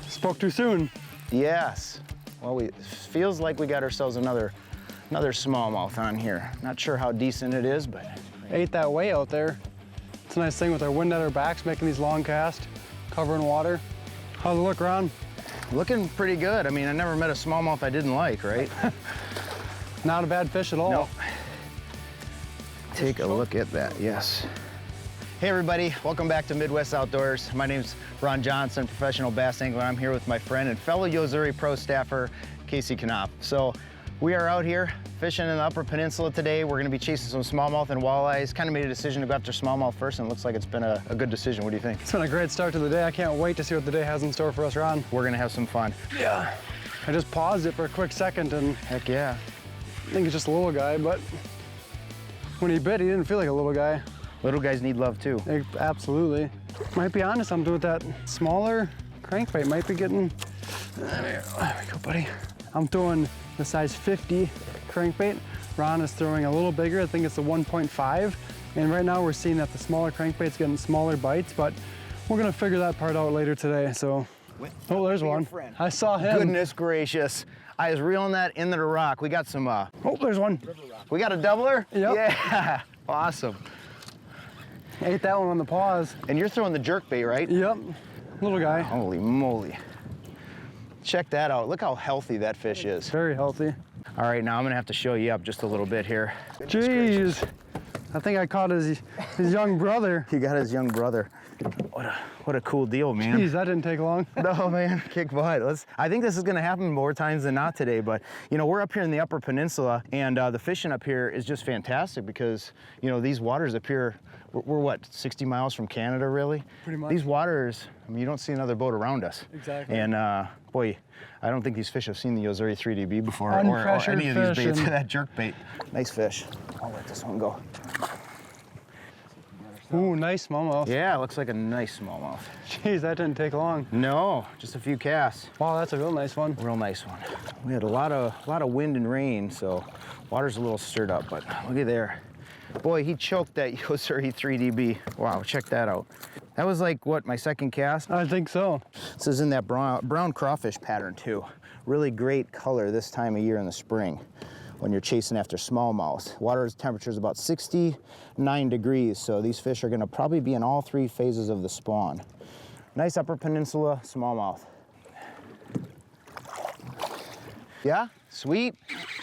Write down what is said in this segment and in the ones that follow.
Spoke too soon. Yes. Well, feels like we got ourselves another smallmouth on here. Not sure how decent it is, but. Ate that way out there. It's a nice thing with our wind at our backs, making these long casts, covering water. How's it look, Ron? Looking pretty good. I mean, I never met a smallmouth I didn't like, right? Not a bad fish at all. No. Take a look at that, yes. Hey everybody, welcome back to Midwest Outdoors. My name's Ron Johnson, professional bass angler. I'm here with my friend and fellow Yo-Zuri pro staffer, Casey Knaup. So we are out here fishing in the Upper Peninsula today. We're gonna be chasing some smallmouth and walleyes. Kind of made a decision to go after smallmouth first, and it looks like it's been a good decision. What do you think? It's been a great start to the day. I can't wait to see what the day has in store for us, Ron. We're gonna have some fun. Yeah. I just paused it for a quick second and heck yeah. I think it's just a little guy, but when he bit, he didn't feel like a little guy. Little guys need love too. Absolutely. Might be onto something with that smaller crankbait. Might be getting, there we go, buddy. I'm throwing the size 50 crankbait. Ron is throwing a little bigger. I think it's a 1.5. And right now we're seeing that the smaller crankbait's getting smaller bites, but we're gonna figure that part out later today, so. Oh, there's one. I saw him. Goodness gracious. I was reeling that into the rock. We got some, oh, there's one. We got a doubler? Yep. Yeah, awesome. Ate that one on the pause. And you're throwing the jerkbait, right? Yep, little guy. Holy moly. Check that out. Look how healthy that fish is. Very healthy. All right, now I'm gonna have to show you up just a little bit here. Jeez. I think I caught his young brother. He got his young brother. What a cool deal, man. Jeez, that didn't take long. No, man, kick butt. I think this is gonna happen more times than not today, but you know, we're up here in the Upper Peninsula, and the fishing up here is just fantastic because, you know, these waters up here, we're what, 60 miles from Canada, really? Pretty much. These waters, I mean, you don't see another boat around us. Exactly. And boy, I don't think these fish have seen the Yo-Zuri 3DB before, or any of these baits. That jerkbait. Nice fish. I'll let this one go. Ooh, nice smallmouth. Yeah, looks like a nice smallmouth. Jeez, that didn't take long. No, just a few casts. Wow, that's a real nice one. Real nice one. We had a lot of wind and rain, so water's a little stirred up, but look at there. Boy, he choked that Yo-Zuri 3DB. Wow, check that out. That was like, what, my second cast? I think so. This is in that brown crawfish pattern too. Really great color this time of year in the spring when you're chasing after smallmouth. Water temperature is about 69 degrees, so these fish are gonna probably be in all three phases of the spawn. Nice Upper Peninsula smallmouth. Yeah, sweet.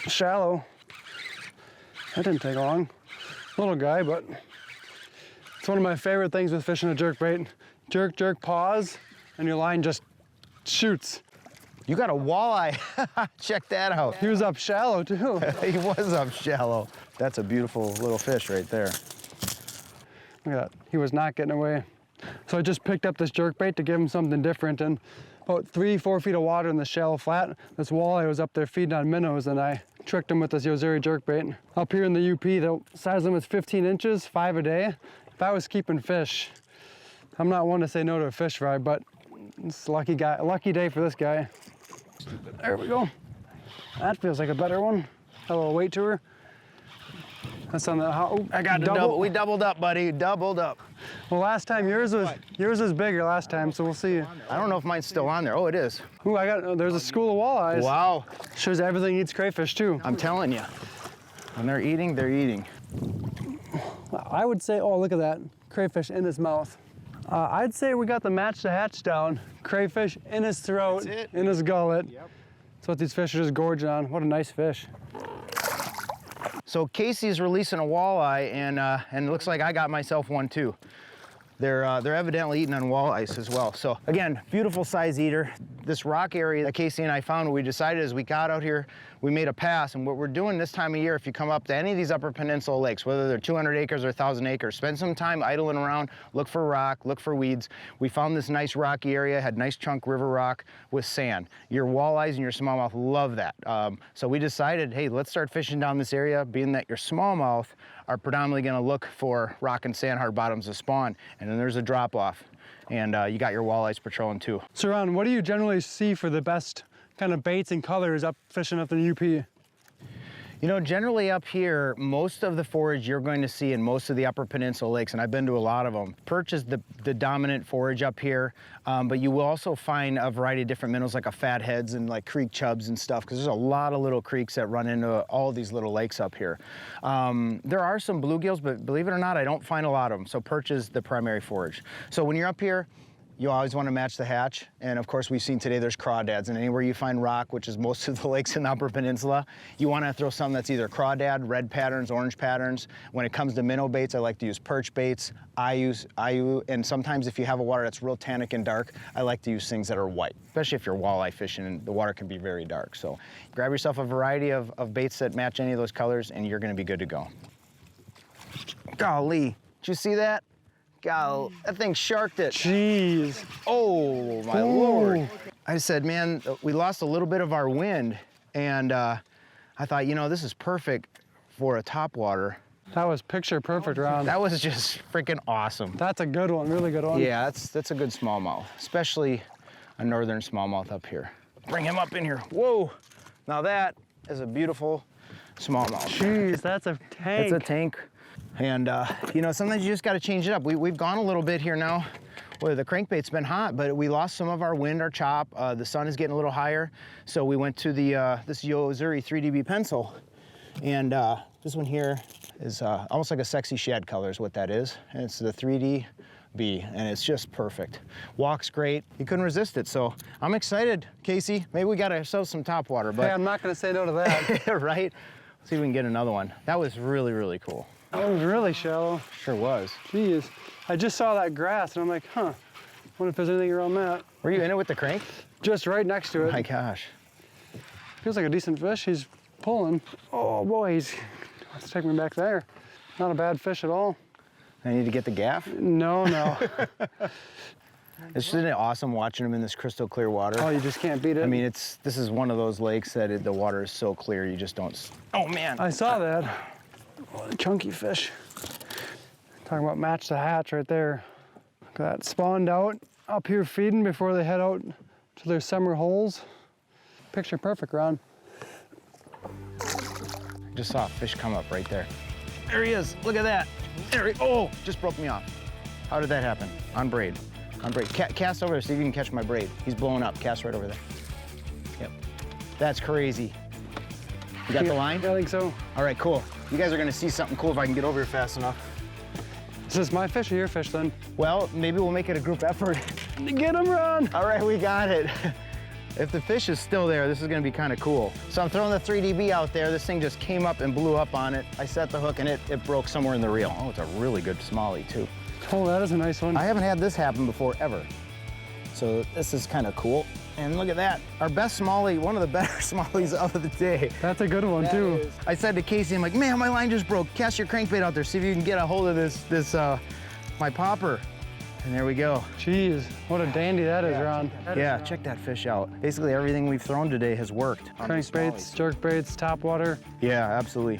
Shallow. That didn't take long. Little guy, but it's one of my favorite things with fishing a jerkbait. Jerk, jerk, pause, and your line just shoots. You got a walleye. Check that out. He was up shallow too. He was up shallow. That's a beautiful little fish right there. Look at that. He was not getting away. So I just picked up this jerkbait to give him something different, and about 3-4 feet of water in the shallow flat. This walleye was up there feeding on minnows, and I tricked him with this Yo-Zuri jerkbait. Up here in the UP, the size limit's 15 inches, 5 a day. If I was keeping fish, I'm not one to say no to a fish fry, but it's a lucky day for this guy. There we go. That feels like a better one. A little weight to her. That's on the, oh, I got double. We doubled up, buddy, doubled up. Well, last time yours was bigger last time, so we'll see. I don't know if mine's still on there. Oh, it is. Ooh, there's a school of walleyes. Wow. Shows everything eats crayfish too. I'm telling you. When they're eating, they're eating. I would say, oh, look at that. Crayfish in his mouth. I'd say we got the match to hatch down. Crayfish in his throat, in his gullet. Yep. That's what these fish are just gorging on. What a nice fish. So Casey's releasing a walleye, and it looks like I got myself one too. They're evidently eating on walleyes as well. So again, beautiful size eater. This rock area that Casey and I found, we decided as we got out here, we made a pass. And what we're doing this time of year, if you come up to any of these Upper Peninsula lakes, whether they're 200 acres or 1,000 acres, spend some time idling around, look for rock, look for weeds. We found this nice rocky area, had nice chunk river rock with sand. Your walleyes and your smallmouth love that. So we decided, hey, let's start fishing down this area, being that your smallmouth are predominantly gonna look for rock and sand hard bottoms to spawn, and then there's a drop off. And you got your walleyes patrolling too. So Ron, what do you generally see for the best kind of baits and colors up fishing up the UP? You know, generally up here, most of the forage you're going to see in most of the Upper Peninsula lakes, and I've been to a lot of them, perch is the dominant forage up here, but you will also find a variety of different minnows like a fatheads and like creek chubs and stuff, because there's a lot of little creeks that run into all these little lakes up here. There are some bluegills, but believe it or not, I don't find a lot of them, so perch is the primary forage. So when you're up here, you always want to match the hatch, and of course we've seen today there's crawdads, and anywhere you find rock, which is most of the lakes in the Upper Peninsula, you want to throw something that's either crawdad, red patterns, orange patterns. When it comes to minnow baits, I like to use perch baits. I use IU, and sometimes if you have a water that's real tannic and dark, I like to use things that are white, especially if you're walleye fishing and the water can be very dark. So grab yourself a variety of baits that match any of those colors, and you're going to be good to go. Golly, did you see that? God, that thing sharked it. Jeez. Oh, my Lord. I said, man, we lost a little bit of our wind, and I thought, you know, this is perfect for a topwater. That was picture perfect, Ron. That was just freaking awesome. That's a good one, really good one. Yeah, that's a good smallmouth, especially a northern smallmouth up here. Bring him up in here. Whoa. Now that is a beautiful smallmouth. Jeez, that's a tank. It's a tank. And, you know, sometimes you just got to change it up. We've gone a little bit here now where the crankbait's been hot, but we lost some of our wind, our chop. The sun is getting a little higher. So we went to the this Yo-Zuri 3dB pencil. And this one here is almost like a sexy shad color is what that is. And it's the 3dB, and it's just perfect. Walks great. You couldn't resist it. So I'm excited, Casey. Maybe we got ourselves some topwater. But Hey, I'm not going to say no to that. right? See if we can get another one. That was really, really cool. That was really shallow. Sure was. Jeez. I just saw that grass and I'm like, huh, wonder if there's anything around that. Were you in it with the crank? Just right next to it. My gosh. Feels like a decent fish. He's pulling. Oh boy, let's take me back there. Not a bad fish at all. I need to get the gaff. No, no. Isn't it awesome watching them in this crystal clear water? Oh, you just can't beat it. I mean, this is one of those lakes that the water is so clear you just don't. Oh man. I saw that. What a chunky fish. Talking about match the hatch right there. Look at that, spawned out up here feeding before they head out to their summer holes. Picture perfect, Ron. Just saw a fish come up right there. There he is, look at that. Oh, just broke me off. How did that happen? On braid, on braid. Cast over there, see if you can catch my braid. He's blowing up, cast right over there. Yep, that's crazy. You got the line? I think so. All right, cool. You guys are gonna see something cool if I can get over here fast enough. Is this my fish or your fish then? Well, maybe we'll make it a group effort. Get him, Ron! All right, we got it. If the fish is still there, this is gonna be kind of cool. So I'm throwing the 3dB out there. This thing just came up and blew up on it. I set the hook and it broke somewhere in the reel. Oh, it's a really good smallie too. Oh, that is a nice one. I haven't had this happen before, ever. So this is kind of cool. And look at that, our best smallie, one of the better smallies of the day. That's a good one too. I said to Casey, I'm like, man, my line just broke. Cast your crankbait out there, see if you can get a hold of my popper. And there we go. Jeez, what a dandy that is, Ron. Yeah, check that fish out. Basically everything we've thrown today has worked. Crankbaits, jerkbaits, topwater. Yeah, absolutely.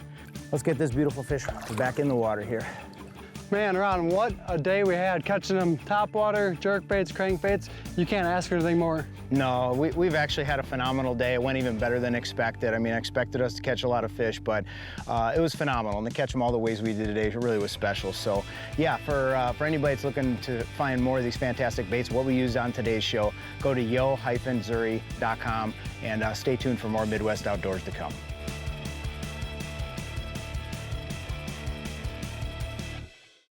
Let's get this beautiful fish back in the water here. Man, Ron, what a day we had catching them topwater, jerkbaits, crankbaits. You can't ask for anything more. No, we've actually had a phenomenal day. It went even better than expected. I mean, I expected us to catch a lot of fish, but it was phenomenal. And to catch them all the ways we did today, it really was special. So yeah, for anybody that's looking to find more of these fantastic baits, what we used on today's show, go to yo-zuri.com and stay tuned for more Midwest Outdoors to come.